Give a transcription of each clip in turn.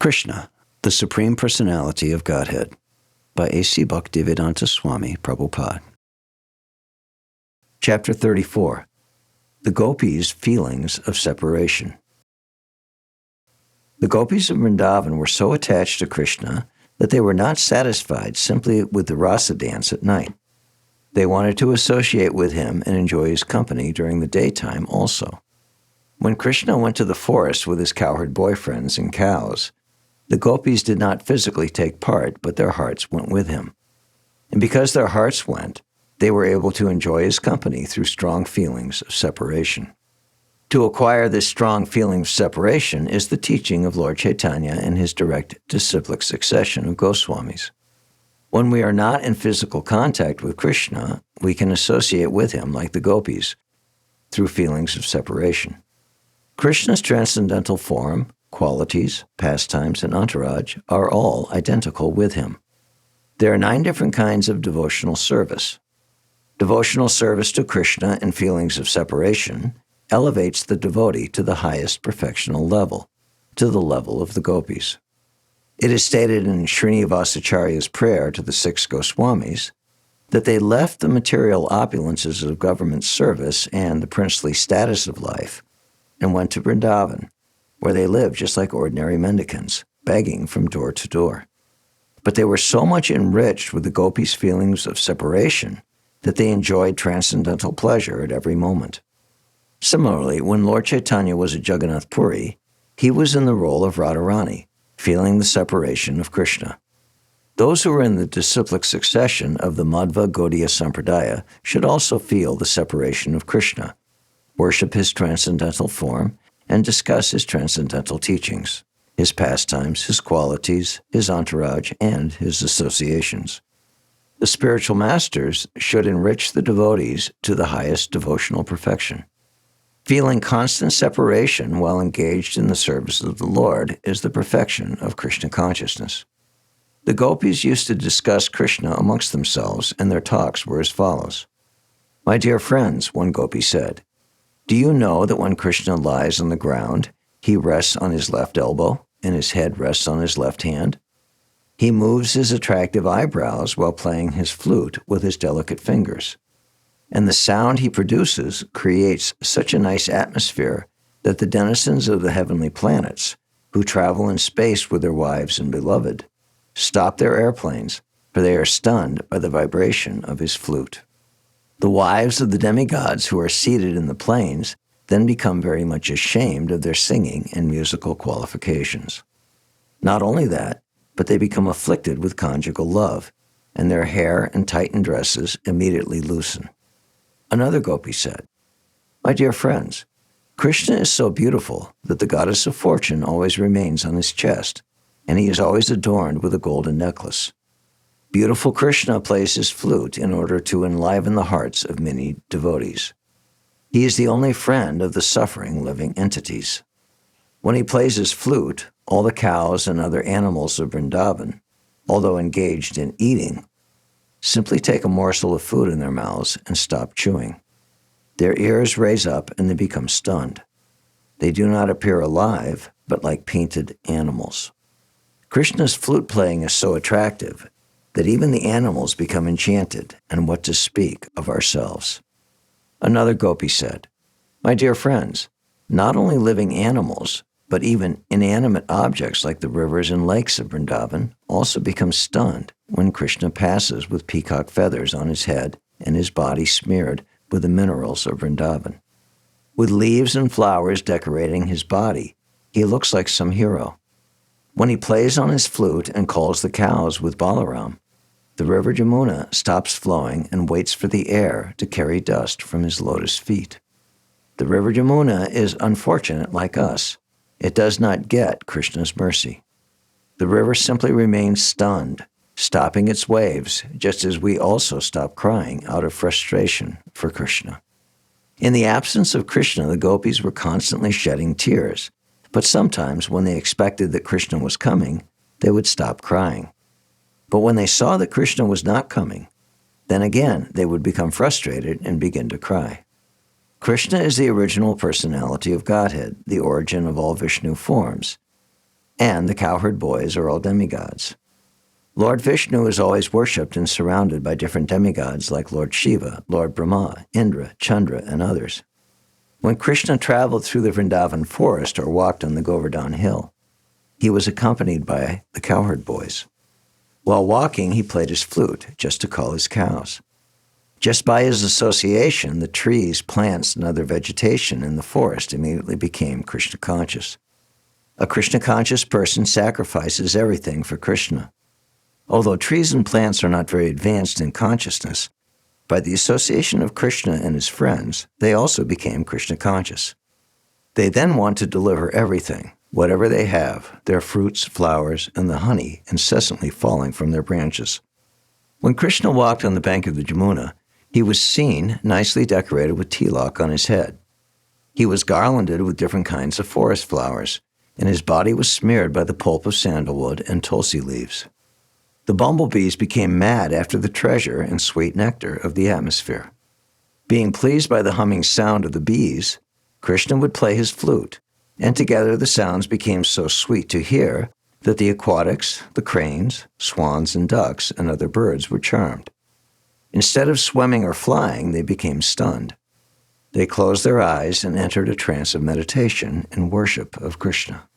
Krishna, the Supreme Personality of Godhead, by A.C. Bhaktivedanta Swami, Prabhupāda. Chapter 34. The Gopis' Feelings of Separation. The Gopis of Vrindavan were so attached to Krishna that they were not satisfied simply with the rasa dance at night. They wanted to associate with him and enjoy his company during the daytime also. When Krishna went to the forest with his cowherd boyfriends and cows, the Gopis did not physically take part, but their hearts went with him. And because their hearts went, they were able to enjoy his company through strong feelings of separation. To acquire this strong feeling of separation is the teaching of Lord Chaitanya and his direct disciplic succession of Goswamis. When we are not in physical contact with Krishna, we can associate with him like the Gopis, through feelings of separation. Krishna's transcendental form, qualities, pastimes, and entourage are all identical with him. There are 9 different kinds of devotional service. Devotional service to Krishna in feelings of separation elevates the devotee to the highest perfectional level, to the level of the Gopis. It is stated in Śrīmad-Bhāgavatam's prayer to the 6 Goswamis that they left the material opulences of government service and the princely status of life and went to Vrindavan, where they lived just like ordinary mendicants, begging from door to door. But they were so much enriched with the Gopis' feelings of separation that they enjoyed transcendental pleasure at every moment. Similarly, when Lord Chaitanya was at Jagannath Puri, he was in the role of Radharani, feeling the separation of Krishna. Those who are in the disciplic succession of the Madhva Gaudiya Sampradaya should also feel the separation of Krishna, worship his transcendental form, and discuss his transcendental teachings, his pastimes, his qualities, his entourage, and his associations. The spiritual masters should enrich the devotees to the highest devotional perfection. Feeling constant separation while engaged in the service of the Lord is the perfection of Krishna consciousness. The Gopis used to discuss Krishna amongst themselves, and their talks were as follows. "My dear friends," one Gopi said, "do you know that when Krishna lies on the ground, he rests on his left elbow and his head rests on his left hand? He moves his attractive eyebrows while playing his flute with his delicate fingers. And the sound he produces creates such a nice atmosphere that the denizens of the heavenly planets, who travel in space with their wives and beloved, stop their airplanes, for they are stunned by the vibration of his flute. The wives of the demigods who are seated in the plains then become very much ashamed of their singing and musical qualifications. Not only that, but they become afflicted with conjugal love, and their hair and tightened dresses immediately loosen." Another Gopi said, "My dear friends, Krishna is so beautiful that the goddess of fortune always remains on his chest, and he is always adorned with a golden necklace. Beautiful Krishna plays his flute in order to enliven the hearts of many devotees. He is the only friend of the suffering living entities. When he plays his flute, all the cows and other animals of Vrindavan, although engaged in eating, simply take a morsel of food in their mouths and stop chewing. Their ears raise up and they become stunned. They do not appear alive, but like painted animals. Krishna's flute playing is so attractive that even the animals become enchanted, and what to speak of ourselves." Another Gopi said, "My dear friends, not only living animals, but even inanimate objects like the rivers and lakes of Vrindavan also become stunned when Krishna passes with peacock feathers on his head and his body smeared with the minerals of Vrindavan. With leaves and flowers decorating his body, he looks like some hero. When he plays on his flute and calls the cows with Balaram, the river Jamuna stops flowing and waits for the air to carry dust from his lotus feet. The river Jamuna is unfortunate like us. It does not get Krishna's mercy. The river simply remains stunned, stopping its waves, just as we also stop crying out of frustration for Krishna." In the absence of Krishna, the Gopis were constantly shedding tears, but sometimes when they expected that Krishna was coming, they would stop crying. But when they saw that Krishna was not coming, then again they would become frustrated and begin to cry. Krishna is the original personality of Godhead, the origin of all Vishnu forms. and the cowherd boys are all demigods. Lord Vishnu is always worshipped and surrounded by different demigods like Lord Shiva, Lord Brahma, Indra, Chandra, and others. When Krishna traveled through the Vrindavan forest or walked on the Govardhan hill, he was accompanied by the cowherd boys. While walking, he played his flute just to call his cows. Just by his association, the trees, plants, and other vegetation in the forest immediately became Krishna conscious. A Krishna conscious person sacrifices everything for Krishna. Although trees and plants are not very advanced in consciousness, by the association of Krishna and his friends, they also became Krishna conscious. They then want to deliver everything, whatever they have, their fruits, flowers, and the honey incessantly falling from their branches. When Krishna walked on the bank of the Jamuna, he was seen nicely decorated with tilak on his head. He was garlanded with different kinds of forest flowers, and his body was smeared by the pulp of sandalwood and tulsi leaves. The bumblebees became mad after the treasure and sweet nectar of the atmosphere. Being pleased by the humming sound of the bees, Krishna would play his flute, and together the sounds became so sweet to hear that the aquatics, the cranes, swans, and ducks, and other birds were charmed. Instead of swimming or flying, they became stunned. They closed their eyes and entered a trance of meditation and worship of Krishna.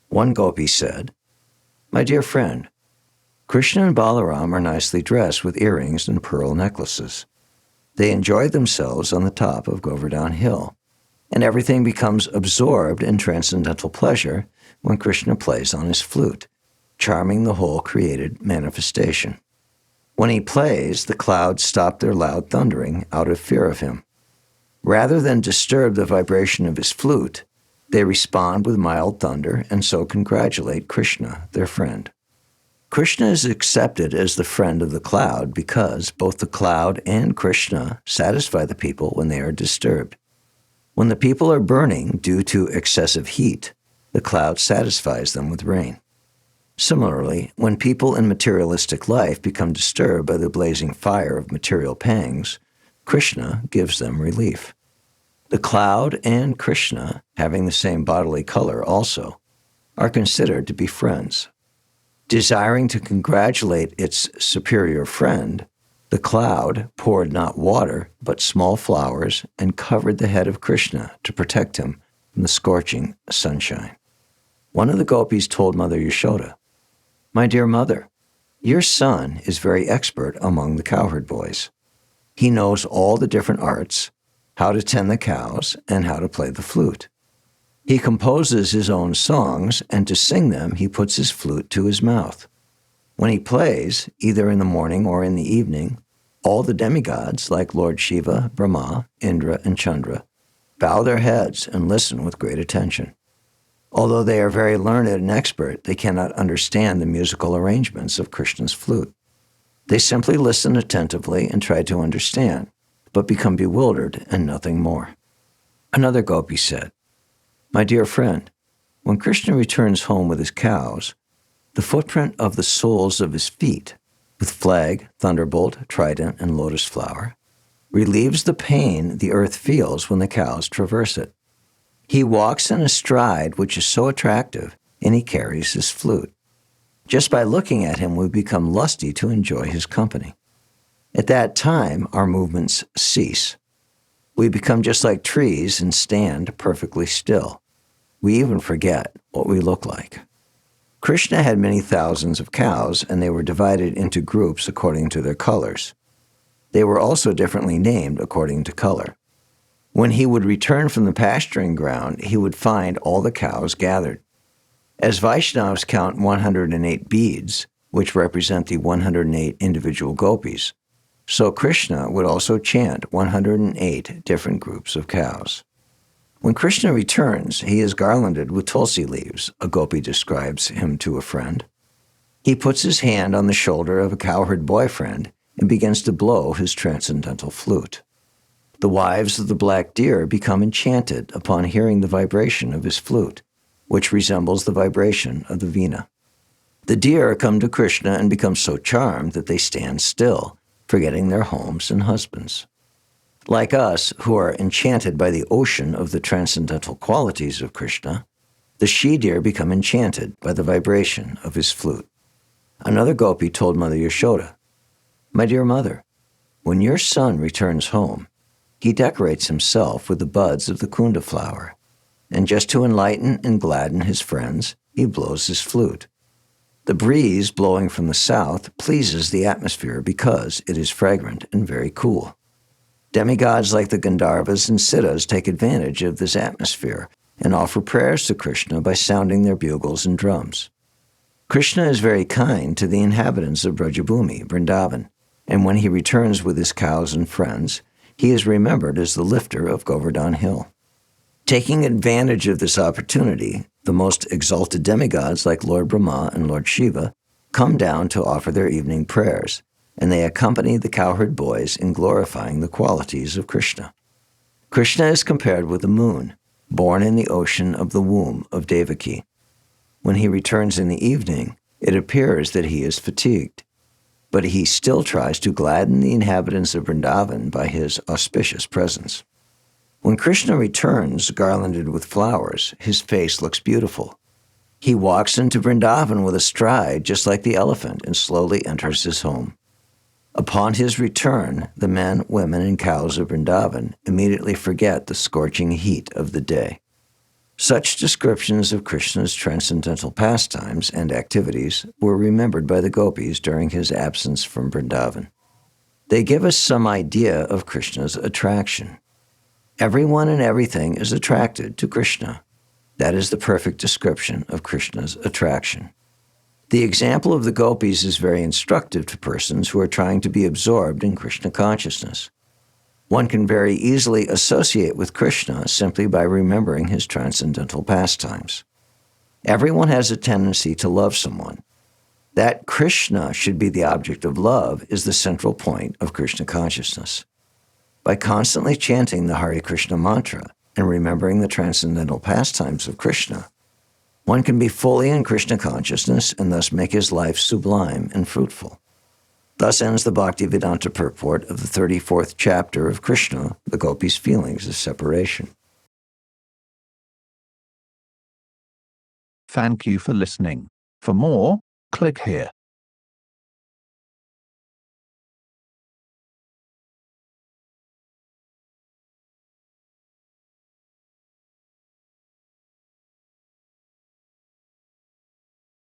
One gopi said, "My dear friend, Krishna and Balaram are nicely dressed with earrings and pearl necklaces. They enjoy themselves on the top of Govardhan Hill, and everything becomes absorbed in transcendental pleasure when Krishna plays on his flute, charming the whole created manifestation. When he plays, the clouds stop their loud thundering out of fear of him. Rather than disturb the vibration of his flute, they respond with mild thunder and so congratulate Krishna, their friend. Krishna is accepted as the friend of the cloud because both the cloud and Krishna satisfy the people when they are disturbed. When the people are burning due to excessive heat, the cloud satisfies them with rain. Similarly, when people in materialistic life become disturbed by the blazing fire of material pangs, Krishna gives them relief. The cloud and Krishna, having the same bodily color also, are considered to be friends. Desiring to congratulate its superior friend, the cloud poured not water, but small flowers and covered the head of Krishna to protect him from the scorching sunshine. One of the gopis told Mother Yashoda, "My dear mother, your son is very expert among the cowherd boys. He knows all the different arts, how to tend the cows, and how to play the flute. He composes his own songs, and to sing them he puts his flute to his mouth. When he plays, either in the morning or in the evening, all the demigods, like Lord Shiva, Brahma, Indra, and Chandra, bow their heads and listen with great attention. Although they are very learned and expert, they cannot understand the musical arrangements of Krishna's flute. They simply listen attentively and try to understand, but become bewildered and nothing more." Another gopi said, "My dear friend, when Krishna returns home with his cows, the footprint of the soles of his feet, with flag, thunderbolt, trident, and lotus flower, relieves the pain the earth feels when the cows traverse it. He walks in a stride which is so attractive, and he carries his flute. Just by looking at him, we become lusty to enjoy his company. At that time, our movements cease. We become just like trees and stand perfectly still. We even forget what we look like." Krishna had many thousands of cows, and they were divided into groups according to their colors. They were also differently named according to color. When he would return from the pasturing ground, he would find all the cows gathered. As Vaishnavas count 108 beads, which represent the 108 individual gopis, so Krishna would also chant 108 different groups of cows. When Krishna returns, he is garlanded with tulsi leaves, a gopi describes him to a friend. He puts his hand on the shoulder of a cowherd boyfriend and begins to blow his transcendental flute. The wives of the black deer become enchanted upon hearing the vibration of his flute, which resembles the vibration of the veena. The deer come to Krishna and become so charmed that they stand still, forgetting their homes and husbands. Like us, who are enchanted by the ocean of the transcendental qualities of Krishna, The she-deer become enchanted by the vibration of his flute. Another gopi told Mother Yashoda, "My dear mother, when your son returns home, he decorates himself with the buds of the kunda flower, and just to enlighten and gladden his friends, he blows his flute. The breeze blowing from the south pleases the atmosphere because it is fragrant and very cool. Demigods like the Gandharvas and Siddhas take advantage of this atmosphere and offer prayers to Krishna by sounding their bugles and drums. Krishna is very kind to the inhabitants of Brajabhumi, Vrindavan, and when he returns with his cows and friends, he is remembered as the lifter of Govardhan Hill. Taking advantage of this opportunity, the most exalted demigods like Lord Brahma and Lord Shiva come down to offer their evening prayers, and they accompany the cowherd boys in glorifying the qualities of Krishna. Krishna is compared with the moon, born in the ocean of the womb of Devaki. When he returns in the evening, it appears that he is fatigued, but he still tries to gladden the inhabitants of Vrindavan by his auspicious presence. When Krishna returns, garlanded with flowers, his face looks beautiful. He walks into Vrindavan with a stride just like the elephant and slowly enters his home. Upon his return, the men, women, and cows of Vrindavan immediately forget the scorching heat of the day. Such descriptions of Krishna's transcendental pastimes and activities were remembered by the gopis during his absence from Vrindavan. They give us some idea of Krishna's attraction. Everyone and everything is attracted to Krishna. That is the perfect description of Krishna's attraction. The example of the gopis is very instructive to persons who are trying to be absorbed in Krishna consciousness. One can very easily associate with Krishna simply by remembering his transcendental pastimes. Everyone has a tendency to love someone. That Krishna should be the object of love is the central point of Krishna consciousness. By constantly chanting the Hare Krishna mantra and remembering the transcendental pastimes of Krishna, one can be fully in Krishna consciousness and thus make his life sublime and fruitful. Thus ends the Bhaktivedanta purport of the 34th chapter of Krishna, the Gopis' feelings of separation. Thank you for listening. For more, click here.